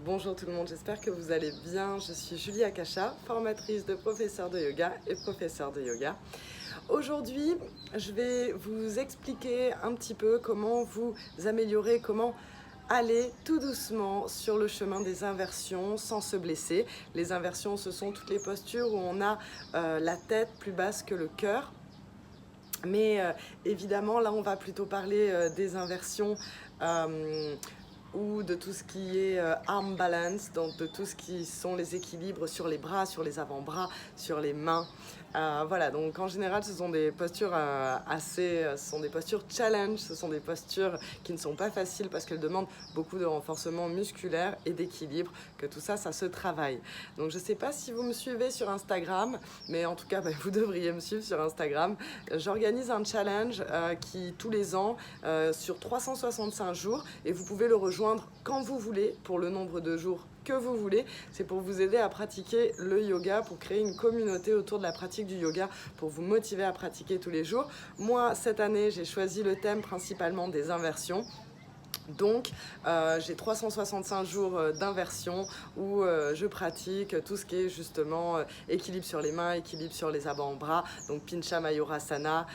Bonjour tout le monde, j'espère que vous allez bien. Je suis Julie Akasha, formatrice de professeur de yoga et professeur de yoga. Aujourd'hui, je vais vous expliquer un petit peu comment vous améliorer, comment aller tout doucement sur le chemin des inversions sans se blesser. Les inversions, ce sont toutes les postures où on a la tête plus basse que le cœur. Mais évidemment, là, on va plutôt parler des inversions ou de tout ce qui est arm balance, donc de tout ce qui sont les équilibres sur les bras, sur les avant-bras, sur les mains. Voilà, donc en général, ce sont des postures ce sont des postures challenge, ce sont des postures qui ne sont pas faciles parce qu'elles demandent beaucoup de renforcement musculaire et d'équilibre, que tout ça, ça se travaille. Donc je ne sais pas si vous me suivez sur Instagram, mais en tout cas, vous devriez me suivre sur Instagram. J'organise un challenge qui, tous les ans, sur 365 jours, et vous pouvez le rejoindre quand vous voulez, pour le nombre de jours que vous voulez. C'est pour vous aider à pratiquer le yoga, pour créer une communauté autour de la pratique du yoga, pour vous motiver à pratiquer tous les jours. Moi, cette année, j'ai choisi le thème principalement des inversions. Donc, j'ai 365 jours d'inversion où je pratique tout ce qui est justement équilibre sur les mains, équilibre sur les avant-bras, donc Pincha Mayurasana,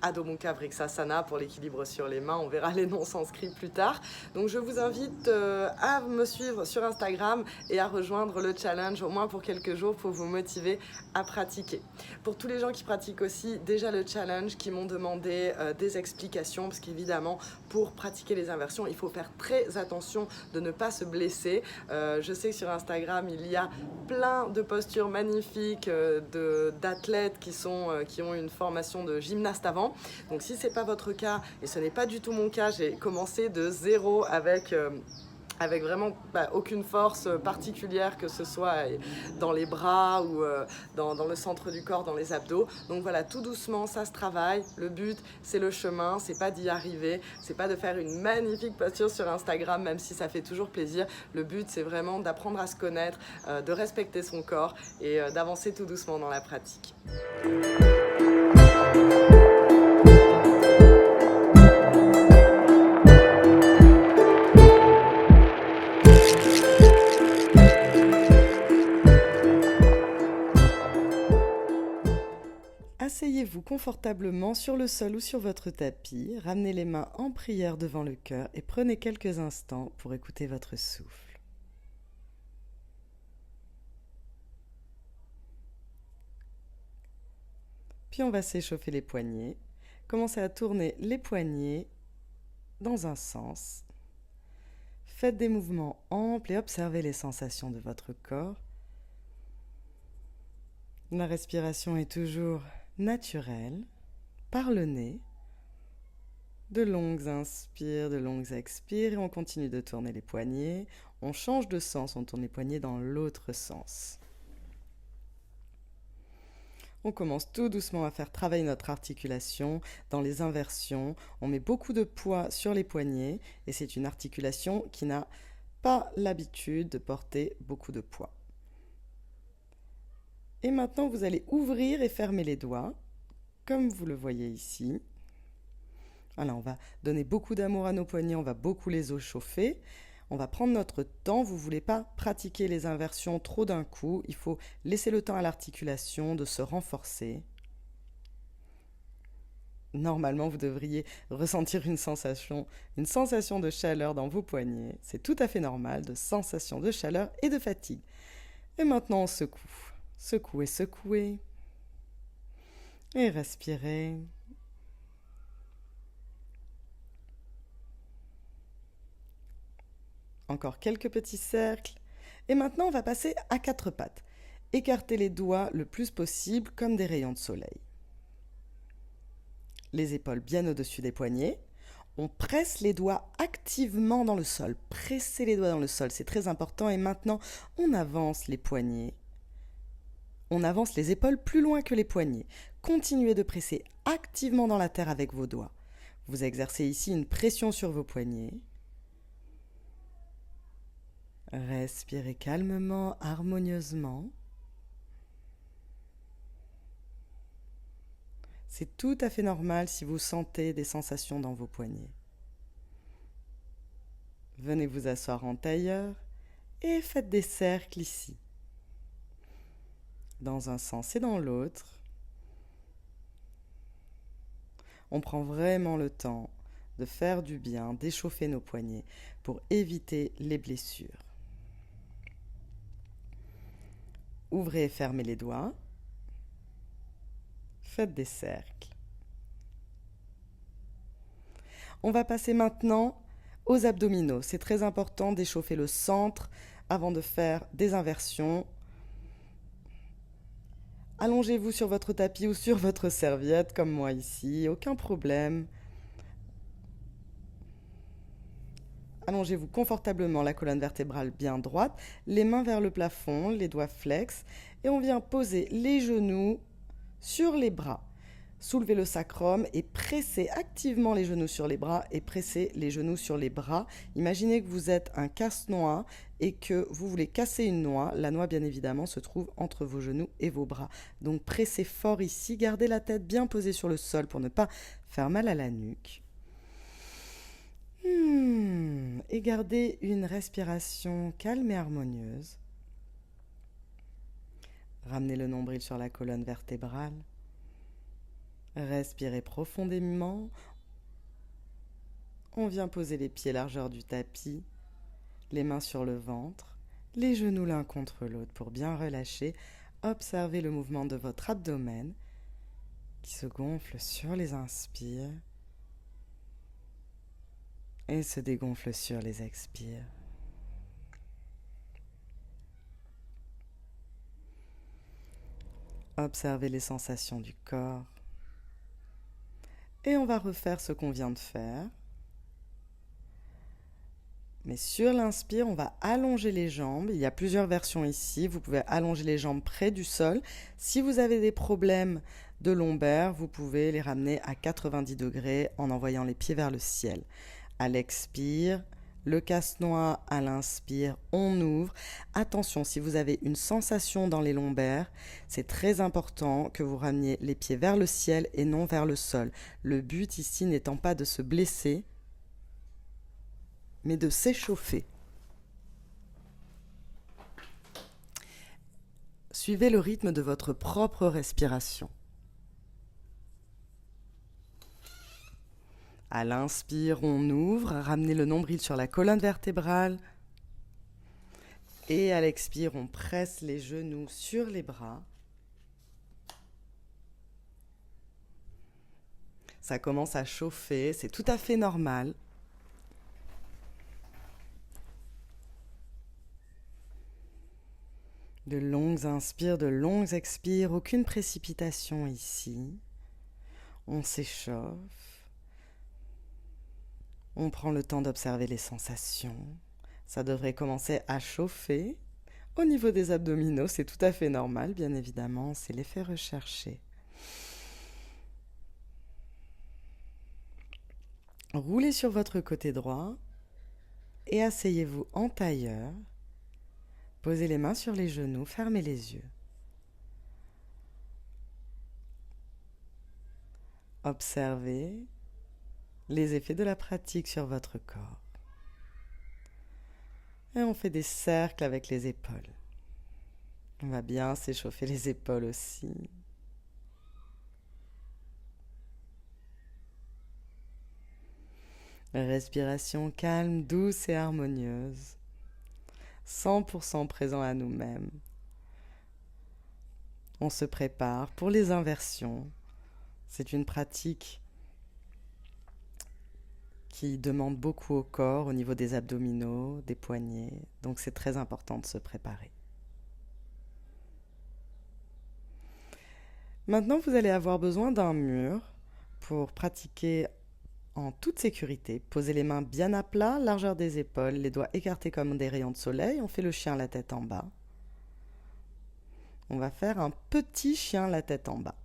Adho Mukha Vriksasana pour l'équilibre sur les mains. On verra les noms sanscrits plus tard. Donc, je vous invite à me suivre sur Instagram et à rejoindre le challenge au moins pour quelques jours pour vous motiver à pratiquer. Pour tous les gens qui pratiquent aussi déjà le challenge, qui m'ont demandé des explications, parce qu'évidemment, pour pratiquer les inversions, il faut faire très attention de ne pas se blesser. Je sais que sur Instagram, il y a plein de postures magnifiques d'athlètes qui ont une formation de gymnaste avant. Donc si ce n'est pas votre cas, et ce n'est pas du tout mon cas, j'ai commencé de zéro avec vraiment aucune force particulière, que ce soit dans les bras ou dans le centre du corps, dans les abdos. Donc voilà, tout doucement, ça se travaille. Le but, c'est le chemin, c'est pas d'y arriver, c'est pas de faire une magnifique posture sur Instagram, même si ça fait toujours plaisir. Le but, c'est vraiment d'apprendre à se connaître, de respecter son corps et d'avancer tout doucement dans la pratique. Asseyez-vous confortablement sur le sol ou sur votre tapis, ramenez les mains en prière devant le cœur et prenez quelques instants pour écouter votre souffle. Puis on va s'échauffer les poignets. Commencez à tourner les poignets dans un sens. Faites des mouvements amples et observez les sensations de votre corps. La respiration est toujours naturelle, par le nez. De longues inspires, de longues expires, et on continue de tourner les poignets. On change de sens, on tourne les poignets dans l'autre sens. On commence tout doucement à faire travailler notre articulation dans les inversions. On met beaucoup de poids sur les poignets et c'est une articulation qui n'a pas l'habitude de porter beaucoup de poids. Et maintenant, vous allez ouvrir et fermer les doigts, comme vous le voyez ici. Voilà, on va donner beaucoup d'amour à nos poignets, on va beaucoup les chauffer. On va prendre notre temps, vous ne voulez pas pratiquer les inversions trop d'un coup, il faut laisser le temps à l'articulation de se renforcer. Normalement, vous devriez ressentir une sensation de chaleur dans vos poignets. C'est tout à fait normal, de sensation de chaleur et de fatigue. Et maintenant, on secoue. Secouez, secouez. Et respirez. Encore quelques petits cercles. Et maintenant, on va passer à quatre pattes. Écartez les doigts le plus possible comme des rayons de soleil. Les épaules bien au-dessus des poignets. On presse les doigts activement dans le sol. Pressez les doigts dans le sol, c'est très important. Et maintenant, on avance les poignets. On avance les épaules plus loin que les poignets. Continuez de presser activement dans la terre avec vos doigts. Vous exercez ici une pression sur vos poignets. Respirez calmement, harmonieusement. C'est tout à fait normal si vous sentez des sensations dans vos poignets. Venez vous asseoir en tailleur et faites des cercles ici, dans un sens et dans l'autre. On prend vraiment le temps de faire du bien, d'échauffer nos poignets pour éviter les blessures. Ouvrez et fermez les doigts. Faites des cercles. On va passer maintenant aux abdominaux. C'est très important d'échauffer le centre avant de faire des inversions. Allongez-vous sur votre tapis ou sur votre serviette, comme moi ici, aucun problème. Allongez-vous confortablement, la colonne vertébrale bien droite, les mains vers le plafond, les doigts flex, et on vient poser les genoux sur les bras. Soulevez le sacrum et pressez activement les genoux sur les bras et pressez les genoux sur les bras. Imaginez que vous êtes un casse-noix et que vous voulez casser une noix. La noix, bien évidemment, se trouve entre vos genoux et vos bras. Donc pressez fort ici, gardez la tête bien posée sur le sol pour ne pas faire mal à la nuque. Et gardez une respiration calme et harmonieuse. Ramenez le nombril sur la colonne vertébrale. Respirez profondément. On vient poser les pieds largeur du tapis, les mains sur le ventre, les genoux l'un contre l'autre pour bien relâcher. Observez le mouvement de votre abdomen qui se gonfle sur les inspires et se dégonfle sur les expires. Observez les sensations du corps. Et on va refaire ce qu'on vient de faire. Mais sur l'inspire, on va allonger les jambes. Il y a plusieurs versions ici. Vous pouvez allonger les jambes près du sol. Si vous avez des problèmes de lombaire, vous pouvez les ramener à 90 degrés en envoyant les pieds vers le ciel. À l'expire, le casse-noix, à l'inspire, on ouvre. Attention, si vous avez une sensation dans les lombaires, c'est très important que vous rameniez les pieds vers le ciel et non vers le sol. Le but ici n'étant pas de se blesser, mais de s'échauffer. Suivez le rythme de votre propre respiration. À l'inspire, on ouvre, ramenez le nombril sur la colonne vertébrale. Et à l'expire, on presse les genoux sur les bras. Ça commence à chauffer, c'est tout à fait normal. De longues inspires, de longues expires, aucune précipitation ici. On s'échauffe. On prend le temps d'observer les sensations. Ça devrait commencer à chauffer. Au niveau des abdominaux, c'est tout à fait normal, bien évidemment, c'est l'effet recherché. Roulez sur votre côté droit et asseyez-vous en tailleur. Posez les mains sur les genoux, fermez les yeux. Observez les effets de la pratique sur votre corps. Et on fait des cercles avec les épaules. On va bien s'échauffer les épaules aussi. Respiration calme, douce et harmonieuse. 100% présent à nous-mêmes. On se prépare pour les inversions. C'est une pratique qui demande beaucoup au corps au niveau des abdominaux, des poignets. Donc c'est très important de se préparer. Maintenant, vous allez avoir besoin d'un mur pour pratiquer en toute sécurité. Posez les mains bien à plat, largeur des épaules, les doigts écartés comme des rayons de soleil. On fait le chien la tête en bas. On va faire un petit chien la tête en bas.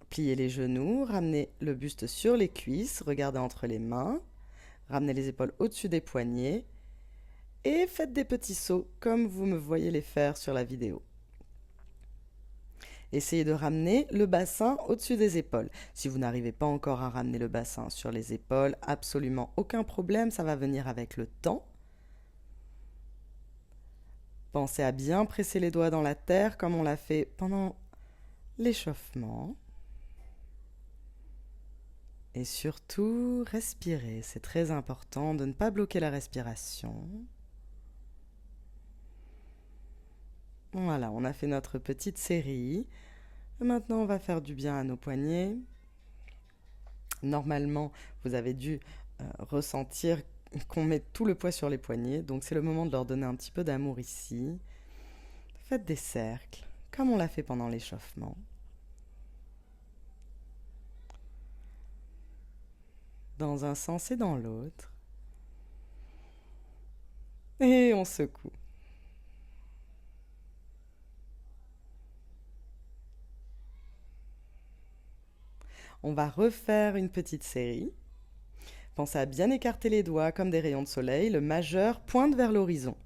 Pliez les genoux, ramenez le buste sur les cuisses, regardez entre les mains, ramenez les épaules au-dessus des poignets et faites des petits sauts comme vous me voyez les faire sur la vidéo. Essayez de ramener le bassin au-dessus des épaules. Si vous n'arrivez pas encore à ramener le bassin sur les épaules, absolument aucun problème, ça va venir avec le temps. Pensez à bien presser les doigts dans la terre comme on l'a fait pendant l'échauffement. Et surtout, respirez. C'est très important de ne pas bloquer la respiration. Voilà, on a fait notre petite série. Et maintenant, on va faire du bien à nos poignets. Normalement, vous avez dû ressentir qu'on met tout le poids sur les poignets. Donc, c'est le moment de leur donner un petit peu d'amour ici. Faites des cercles, comme on l'a fait pendant l'échauffement. Dans un sens et dans l'autre. Et on secoue. On va refaire une petite série. Pensez à bien écarter les doigts comme des rayons de soleil. Le majeur pointe vers l'horizon.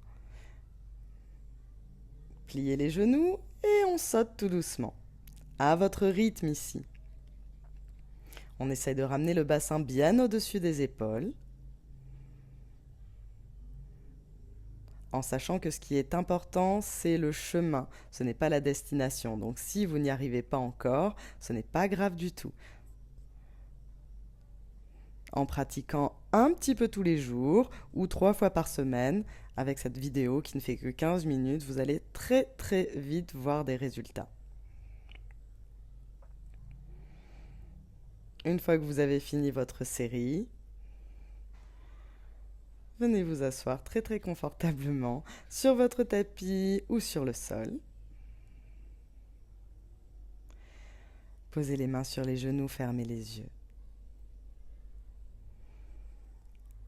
Pliez les genoux et on saute tout doucement. À votre rythme ici. On essaye de ramener le bassin bien au-dessus des épaules. En sachant que ce qui est important, c'est le chemin, ce n'est pas la destination. Donc si vous n'y arrivez pas encore, ce n'est pas grave du tout. En pratiquant un petit peu tous les jours ou 3 fois par semaine, avec cette vidéo qui ne fait que 15 minutes, vous allez très très vite voir des résultats. Une fois que vous avez fini votre série, venez vous asseoir très très confortablement sur votre tapis ou sur le sol. Posez les mains sur les genoux, fermez les yeux.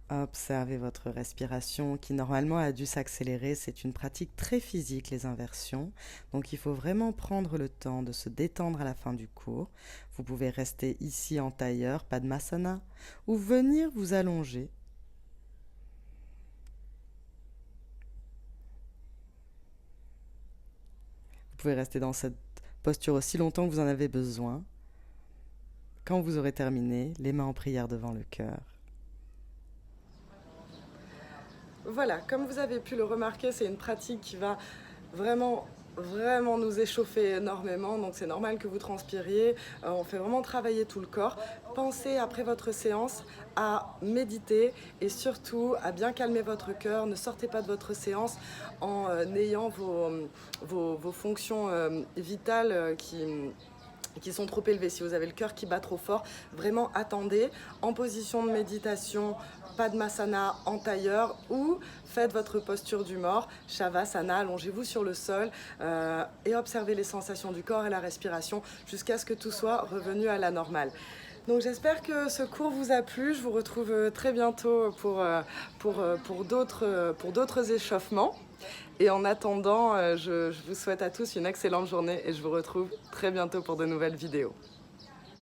Observez votre respiration qui normalement a dû s'accélérer. C'est une pratique très physique, les inversions. Donc il faut vraiment prendre le temps de se détendre à la fin du cours. Vous pouvez rester ici en tailleur, Padmasana, ou venir vous allonger. Vous pouvez rester dans cette posture aussi longtemps que vous en avez besoin. Quand vous aurez terminé, les mains en prière devant le cœur. Voilà, comme vous avez pu le remarquer, c'est une pratique qui va vraiment nous échauffer énormément, donc c'est normal que vous transpiriez. On fait vraiment travailler tout le corps. Pensez après votre séance à méditer et surtout à bien calmer votre cœur. Ne sortez pas de votre séance en ayant vos fonctions vitales qui sont trop élevées. Si vous avez le cœur qui bat trop fort, vraiment attendez en position de méditation, Padmasana en tailleur, ou faites votre posture du mort, Shavasana, allongez-vous sur le sol et observez les sensations du corps et la respiration jusqu'à ce que tout soit revenu à la normale. Donc j'espère que ce cours vous a plu. Je vous retrouve très bientôt pour d'autres échauffements. Et en attendant, je vous souhaite à tous une excellente journée et je vous retrouve très bientôt pour de nouvelles vidéos.